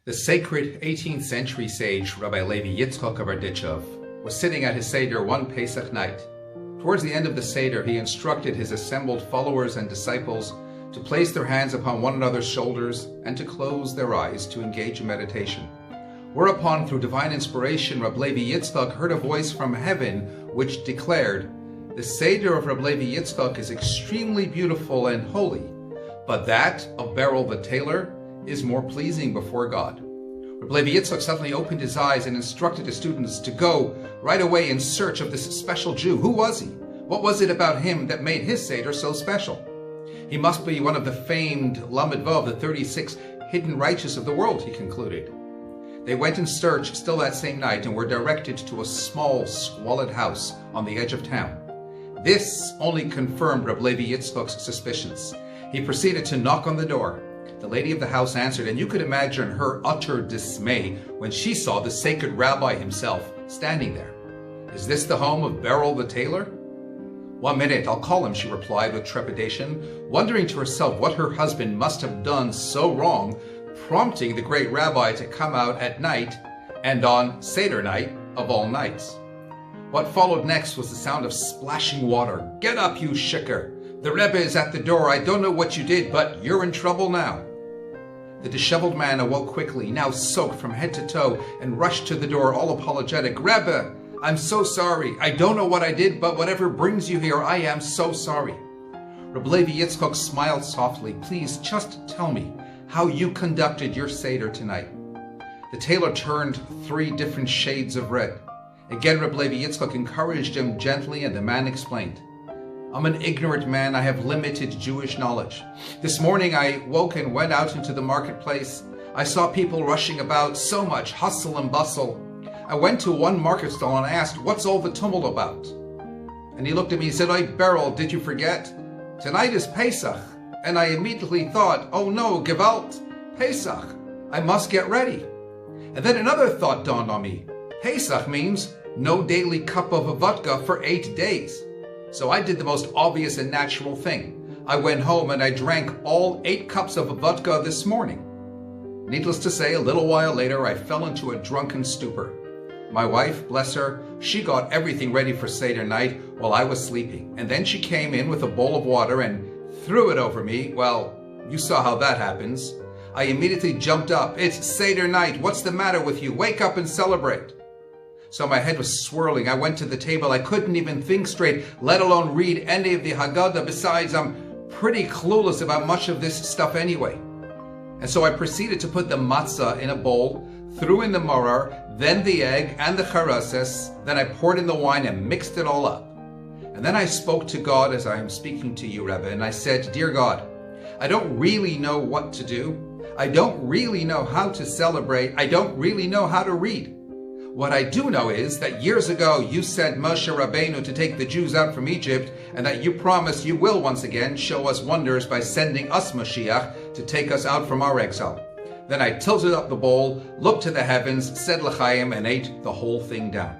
The sacred 18th century sage Rabbi Levi Yitzchok of Erditchov was sitting at his Seder one Pesach night. Towards the end of the Seder, he instructed his assembled followers and disciples to place their hands upon one another's shoulders and to close their eyes to engage in meditation. Whereupon, through divine inspiration, Rabbi Levi Yitzchok heard a voice from heaven which declared, "The Seder of Rabbi Levi Yitzchok is extremely beautiful and holy, but that of Beryl the tailor is more pleasing before God." Rabbi Levi Yitzchok suddenly opened his eyes and instructed his students to go right away in search of this special Jew. Who was he? What was it about him that made his Seder so special? He must be one of the famed Lamed Vav, the 36 hidden righteous of the world, he concluded. They went in search still that same night and were directed to a small, squalid house on the edge of town. This only confirmed Rabbi Levi Yitzchok's suspicions. He proceeded to knock on the door. The lady of the house answered, and you could imagine her utter dismay when she saw the sacred rabbi himself standing there. "Is this the home of Beryl the tailor?" "1 minute, I'll call him," she replied with trepidation, wondering to herself what her husband must have done so wrong, prompting the great rabbi to come out at night, and on Seder night of all nights. What followed next was the sound of splashing water. "Get up, you shikker! The Rebbe is at the door. I don't know what you did, but you're in trouble now." The disheveled man awoke quickly, now soaked from head to toe, and rushed to the door, all apologetic. "Rebbe, I'm so sorry. I don't know what I did, but whatever brings you here, I am so sorry." Rabbi Levi Yitzchok smiled softly. "Please, just tell me how you conducted your Seder tonight." The tailor turned 3 different shades of red. Again, Rabbi Levi Yitzchok encouraged him gently, and the man explained, "I'm an ignorant man. I have limited Jewish knowledge. This morning I woke and went out into the marketplace. I saw people rushing about, so much hustle and bustle. I went to one market stall and asked, 'What's all the tumult about?' And he looked at me and said, 'Oi, Beryl, did you forget? Tonight is Pesach.' And I immediately thought, 'Oh no, Gewalt, Pesach. I must get ready.' And then another thought dawned on me. Pesach means no daily cup of vodka for 8 days. So I did the most obvious and natural thing. I went home and I drank all 8 cups of vodka this morning. Needless to say, a little while later, I fell into a drunken stupor. My wife, bless her, she got everything ready for Seder night while I was sleeping. And then she came in with a bowl of water and threw it over me. Well, you saw how that happens. I immediately jumped up. 'It's Seder night. What's the matter with you? Wake up and celebrate.' So my head was swirling. I went to the table. I couldn't even think straight, let alone read any of the Haggadah. Besides, I'm pretty clueless about much of this stuff anyway. And so I proceeded to put the matzah in a bowl, threw in the maror, then the egg and the charasses. Then I poured in the wine and mixed it all up. And then I spoke to God as I am speaking to you, Rebbe, and I said, 'Dear God, I don't really know what to do. I don't really know how to celebrate. I don't really know how to read. What I do know is that years ago you sent Moshe Rabbeinu to take the Jews out from Egypt, and that you promised you will once again show us wonders by sending us Mashiach to take us out from our exile.' Then I tilted up the bowl, looked to the heavens, said L'chaim, and ate the whole thing down."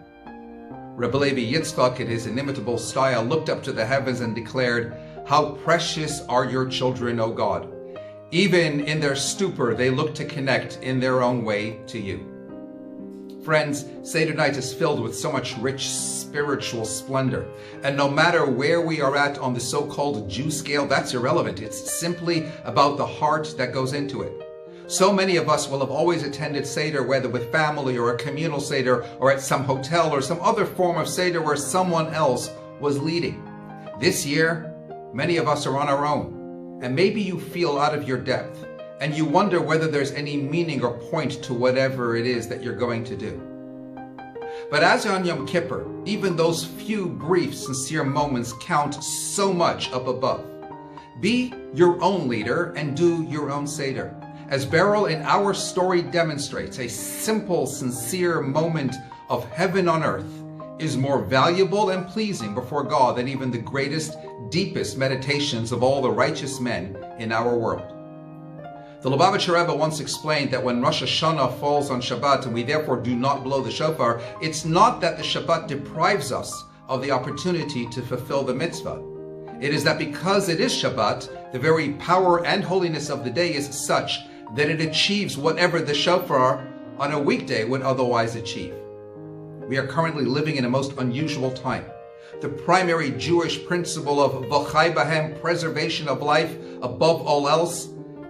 Rabbi Levi Yitzchok, in his inimitable style, looked up to the heavens and declared, "How precious are your children, O God. Even in their stupor, they look to connect in their own way to you." Friends, Seder night is filled with so much rich spiritual splendor. And no matter where we are at on the so-called Jew scale, that's irrelevant. It's simply about the heart that goes into it. So many of us will have always attended Seder, whether with family or a communal Seder, or at some hotel or some other form of Seder where someone else was leading. This year, many of us are on our own. And maybe you feel out of your depth, and you wonder whether there's any meaning or point to whatever it is that you're going to do. But as on Yom Kippur, even those few brief, sincere moments count so much up above. Be your own leader and do your own Seder. As Beryl in our story demonstrates, a simple, sincere moment of heaven on earth is more valuable and pleasing before God than even the greatest, deepest meditations of all the righteous men in our world. The Lubavitcher Rebbe once explained that when Rosh Hashanah falls on Shabbat and we therefore do not blow the shofar, it's not that the Shabbat deprives us of the opportunity to fulfill the mitzvah. It is that because it is Shabbat, the very power and holiness of the day is such that it achieves whatever the shofar on a weekday would otherwise achieve. We are currently living in a most unusual time. The primary Jewish principle of v'chai bahem, preservation of life above all else,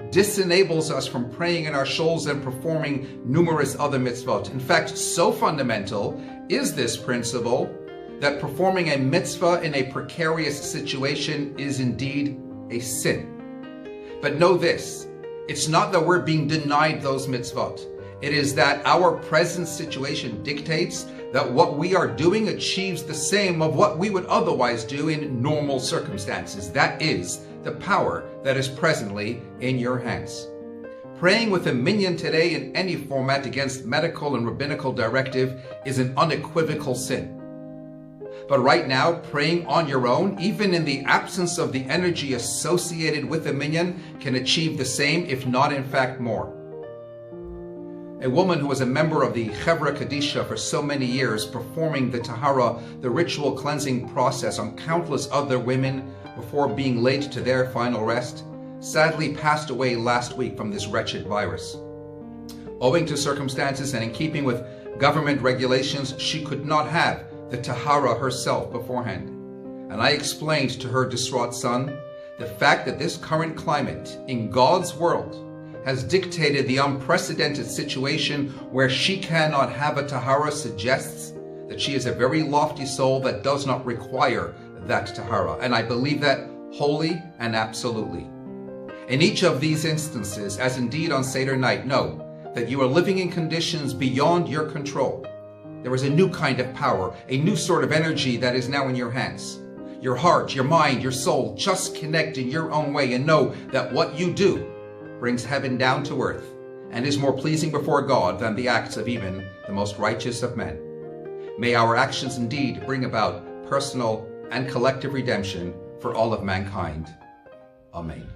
disenables us from praying in our shuls and performing numerous other mitzvot. In fact, so fundamental is this principle that performing a mitzvah in a precarious situation is indeed a sin. But know this, it's not that we're being denied those mitzvot. It is that our present situation dictates that what we are doing achieves the same of what we would otherwise do in normal circumstances. That is the power that is presently in your hands. Praying with a minyan today in any format against medical and rabbinical directive is an unequivocal sin. But right now, praying on your own, even in the absence of the energy associated with a minyan, can achieve the same, if not in fact more. A woman who was a member of the Chevra Kadisha for so many years, performing the Tahara, the ritual cleansing process, on countless other women before being laid to their final rest, sadly passed away last week from this wretched virus. Owing to circumstances and in keeping with government regulations, she could not have the Tahara herself beforehand. And I explained to her distraught son, the fact that this current climate in God's world has dictated the unprecedented situation where she cannot have a Tahara suggests that she is a very lofty soul that does not require that Tahara. And I believe that wholly and absolutely. In each of these instances, as indeed on Seder night, know that you are living in conditions beyond your control. There is a new kind of power, a new sort of energy that is now in your hands. Your heart, your mind, your soul, just connect in your own way and know that what you do brings heaven down to earth and is more pleasing before God than the acts of even the most righteous of men. May our actions indeed bring about personal and collective redemption for all of mankind. Amen.